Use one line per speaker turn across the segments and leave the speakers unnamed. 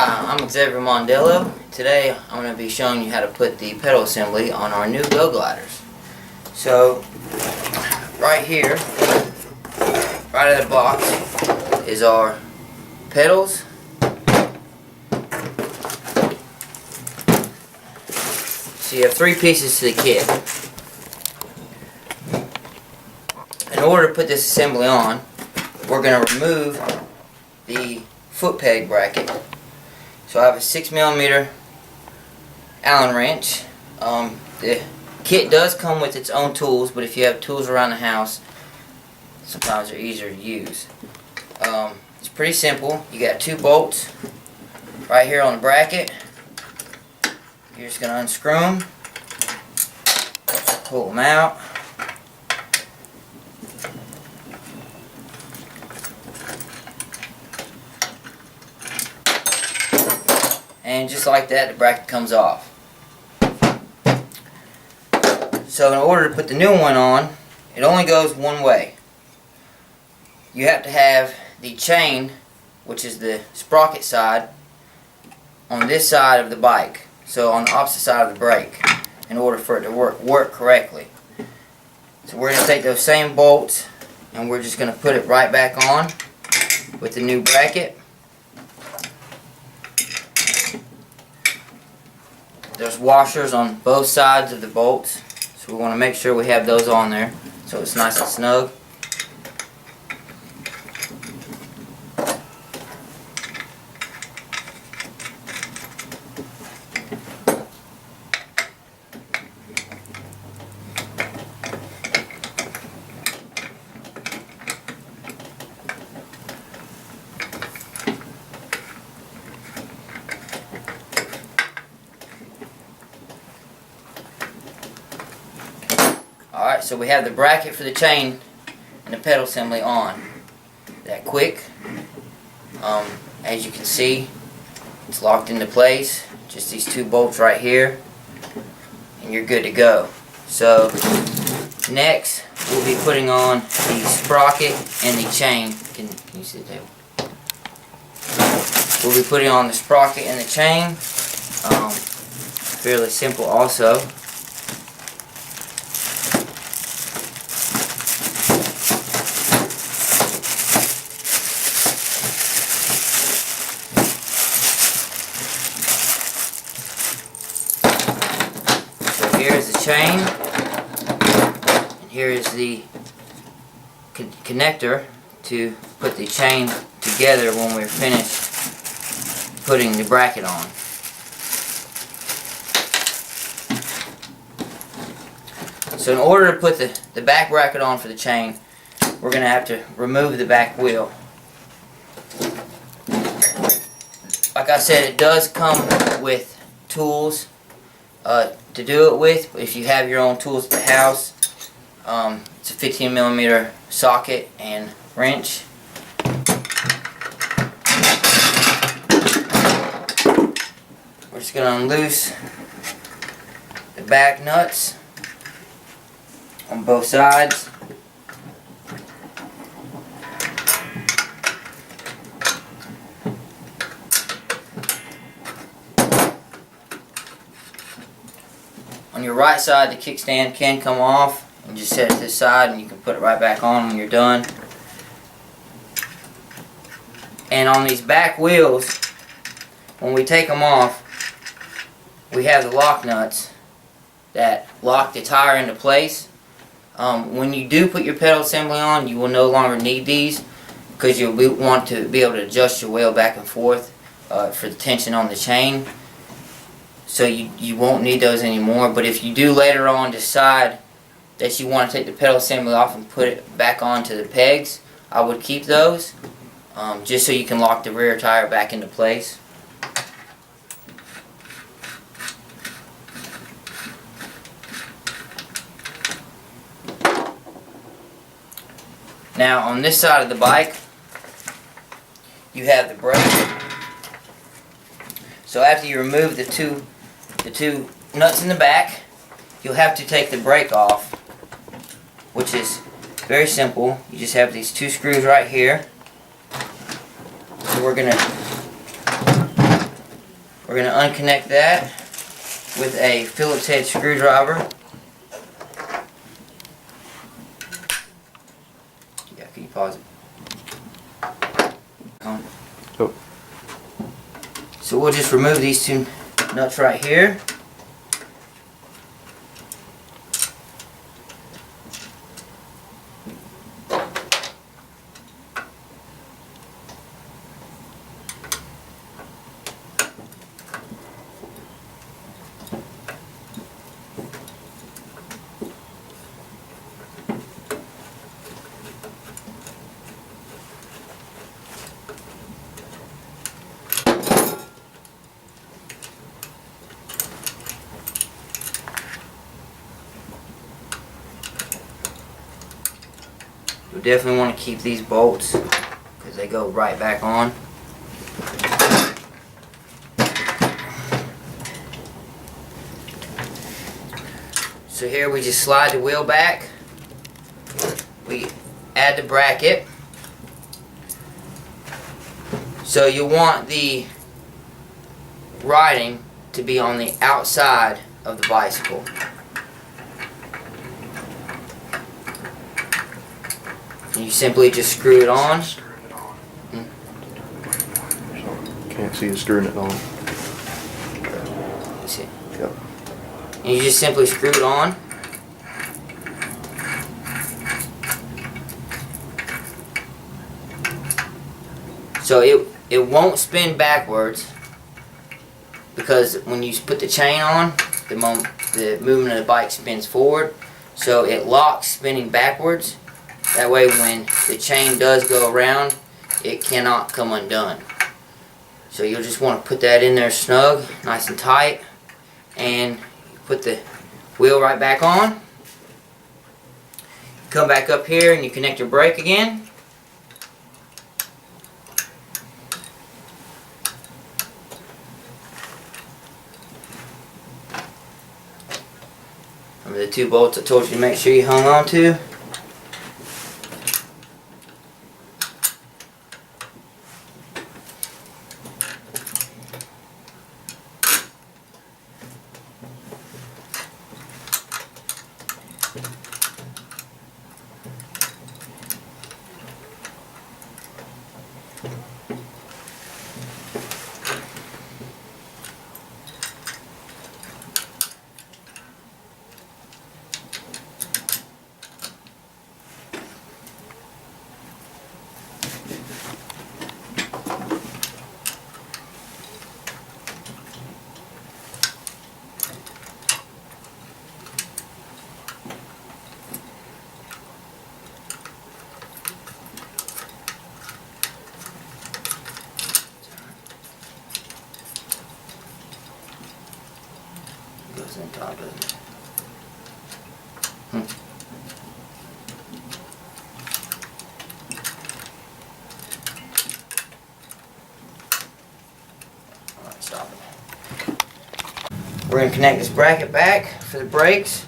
Hi, I'm Xavier Mondello. Today I'm going to be showing you how to put the pedal assembly on our new Go Gliders. So, right here, right out of the box, is our pedals. So you have three pieces to the kit. In order to put this assembly on, we're going to remove the foot peg bracket. So I have a 6mm Allen wrench. The kit does come with its own tools, but if you have tools around the house, sometimes they're easier to use. It's pretty simple. You got two bolts right here on the bracket. You're just going to unscrew them, pull them out. And just like that, the bracket comes off. So in order to put the new one on, it only goes one way. You have to have the chain, which is the sprocket side, on this side of the bike. So on the opposite side of the brake, in order for it to work correctly. So we're going to take those same bolts and we're just going to put it right back on with the new bracket. There's washers on both sides of the bolts, so we want to make sure we have those on there so it's nice and snug. Alright, so we have the bracket for the chain and the pedal assembly on. That quick. As you can see, it's locked into place. Just these two bolts right here, and you're good to go. So next, we'll be putting on the sprocket and the chain. Can you see the table? We'll be putting on the sprocket and the chain. Fairly simple also. Here is the chain, and here is the connector to put the chain together when we're finished putting the bracket on. So in order to put the back bracket on for the chain, we're going to have to remove the back wheel. Like I said, it does come with tools to do it with. If you have your own tools at the house, it's a 15mm socket and wrench. We're just going to unloose the back nuts on both sides. On your right side, the kickstand can come off, and just set it to the side and you can put it right back on when you're done. And on these back wheels, when we take them off, we have the lock nuts that lock the tire into place. When you do put your pedal assembly on, you will no longer need these because you'll want to be able to adjust your wheel back and forth for the tension on the chain. So you won't need those anymore. But if you do later on decide that you want to take the pedal assembly off and put it back onto the pegs, I would keep those just so you can lock the rear tire back into place. Now on this side of the bike, you have the brake. So after you remove the two nuts in the back, you'll have to take the brake off, which is very simple. You just have these two screws right here. So we're going to We're going to unconnect that with a Phillips head screwdriver. Yeah, can you pause it?
Oh.
So we'll just remove these two nuts right here. We definitely want to keep these bolts because they go right back on. So here we just slide the wheel back. We add the bracket. So you want the riding to be on the outside of the bicycle. You simply just screw it on.
Can't see you screwing it on.
See.
Yep.
And you just simply screw it on. So it won't spin backwards because when you put the chain on, the movement of the bike spins forward. So it locks spinning backwards. That way when the chain does go around, it cannot come undone. So you'll just want to put that in there snug, nice and tight, and put the wheel right back on. Come back up here and you connect your brake again. Remember the two bolts I told you to make sure you hung on to? Goes on top, doesn't it? Alright, stop it. We're going to connect this bracket back for the brakes.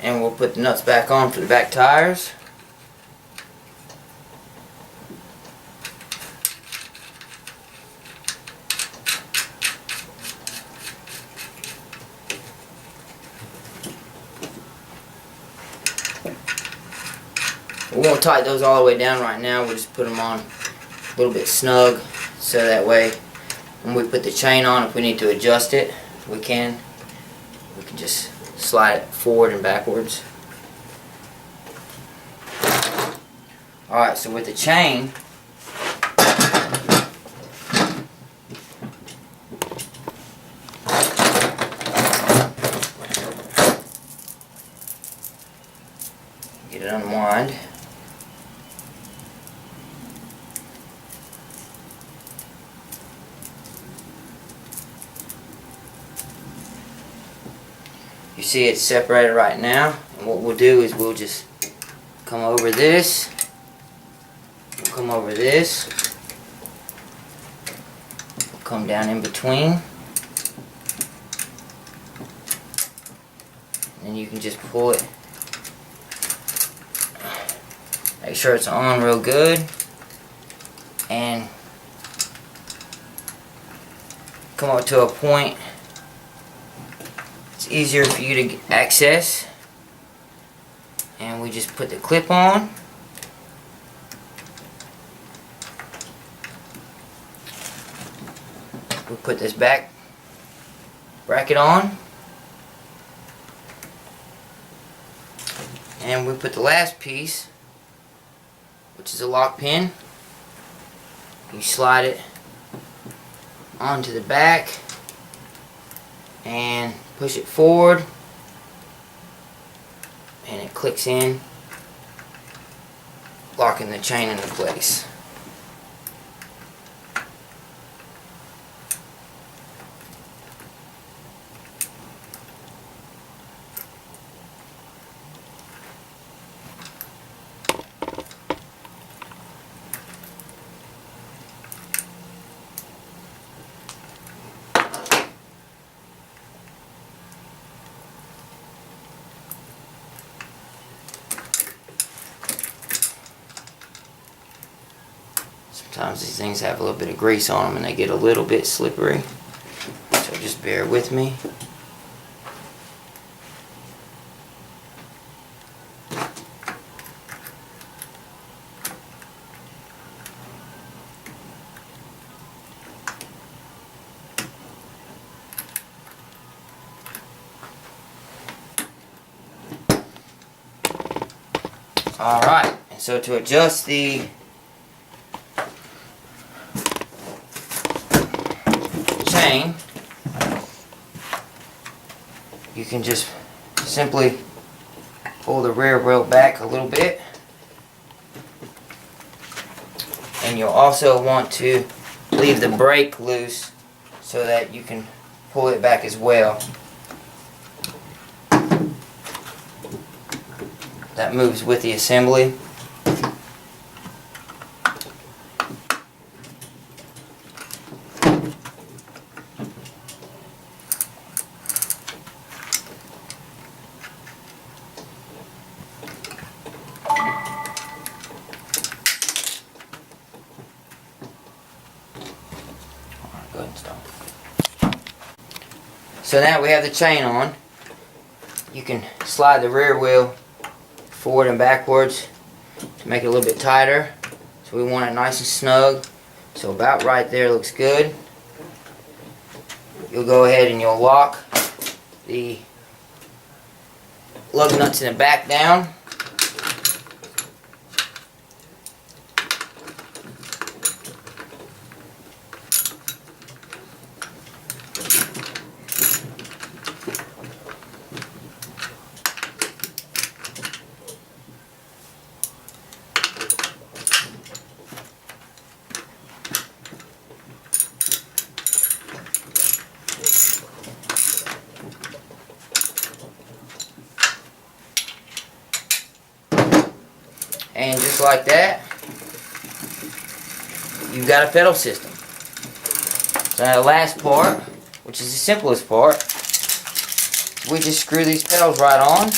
and we'll put the nuts back on for the back tires. We won't tighten those all the way down right now. We'll just put them on a little bit snug, so that way when we put the chain on, if we need to adjust it, we can just slide it forward and backwards. Alright, so with the chain, get it unwind. You see it's separated right now, and what we'll do is we'll just come over this, come over this, come down in between, and you can just pull it. Make sure it's on real good, and come up to a point it's easier for you to access, and we just put the clip on. We put this back bracket on, and we put the last piece, which is a lock pin. You slide it onto the back and push it forward, and it clicks in, locking the chain into place. Sometimes these things have a little bit of grease on them and they get a little bit slippery, so just bear with me. Alright, and so to adjust the chain, you can just simply pull the rear wheel back a little bit, and you'll also want to leave the brake loose so that you can pull it back as well. That moves with the assembly. Go ahead and stop. So now we have the chain on. You can slide the rear wheel forward and backwards to make it a little bit tighter. So we want it nice and snug. So about right there looks good. You'll go ahead and you'll lock the lug nuts in the back down. And just like that, you've got a pedal system. So now the last part, which is the simplest part, we just screw these pedals right on.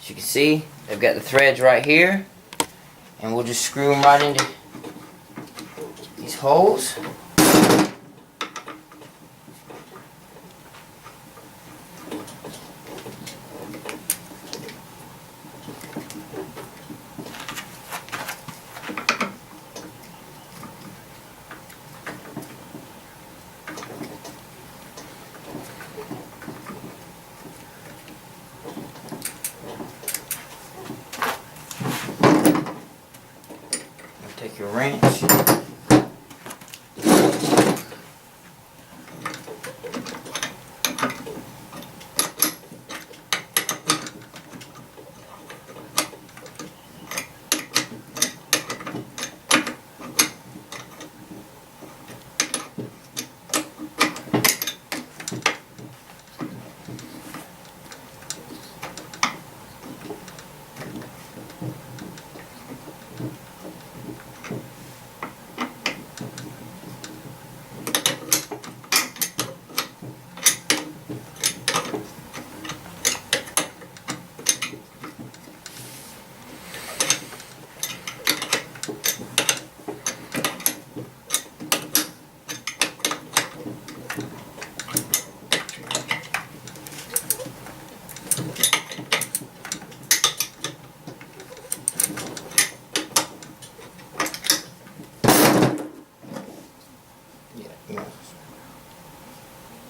As you can see, they've got the threads right here, and we'll just screw them right into these holes. Take your wrench.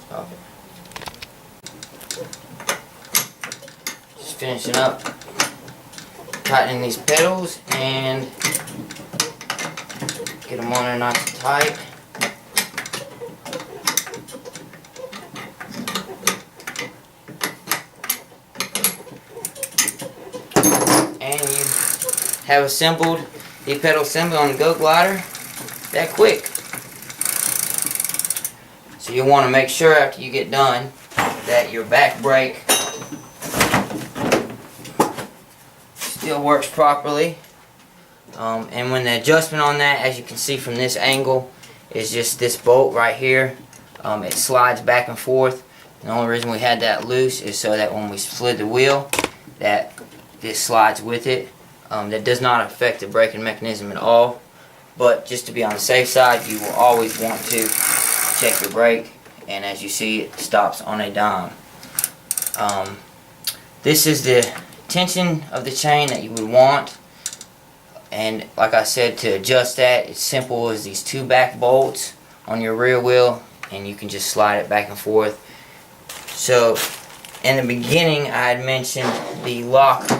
Stop it. Just finishing up tightening these pedals and get them on there nice and tight. And you have assembled the pedal assembly on the Go Glider that quick. So you'll want to make sure after you get done that your back brake still works properly. And when the adjustment on that, as you can see from this angle, is just this bolt right here. It slides back and forth. The only reason we had that loose is so that when we slid the wheel, that this slides with it. That does not affect the braking mechanism at all. But just to be on the safe side, you will always want to check your brake, and as you see, it stops on a dime. This is the tension of the chain that you would want, and like I said, to adjust that, it's simple as these two back bolts on your rear wheel, and you can just slide it back and forth. So in the beginning I had mentioned the lock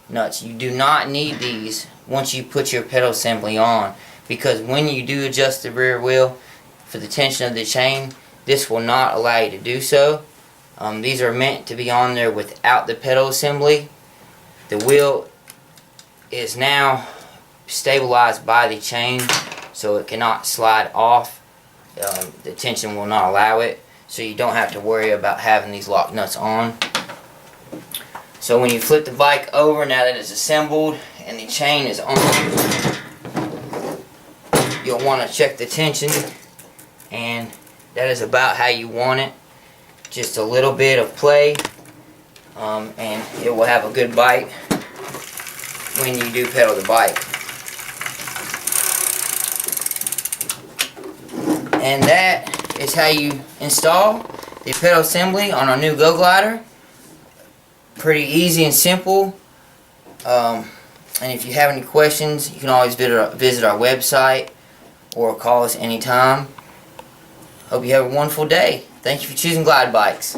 nuts. You do not need these once you put your pedal assembly on, because when you do adjust the rear wheel for the tension of the chain, this will not allow you to do so. These are meant to be on there without the pedal assembly. The wheel is now stabilized by the chain, so it cannot slide off. The tension will not allow it, so you don't have to worry about having these lock nuts on. So when you flip the bike over, now that it's assembled and the chain is on, you'll want to check the tension, and that is about how you want it. Just a little bit of play, and it will have a good bite when you do pedal the bike. And that is how you install the pedal assembly on our new Go Glider. Pretty easy and simple. And if you have any questions, you can always visit our website or call us anytime. Hope you have a wonderful day. Thank you for choosing Glide Bikes.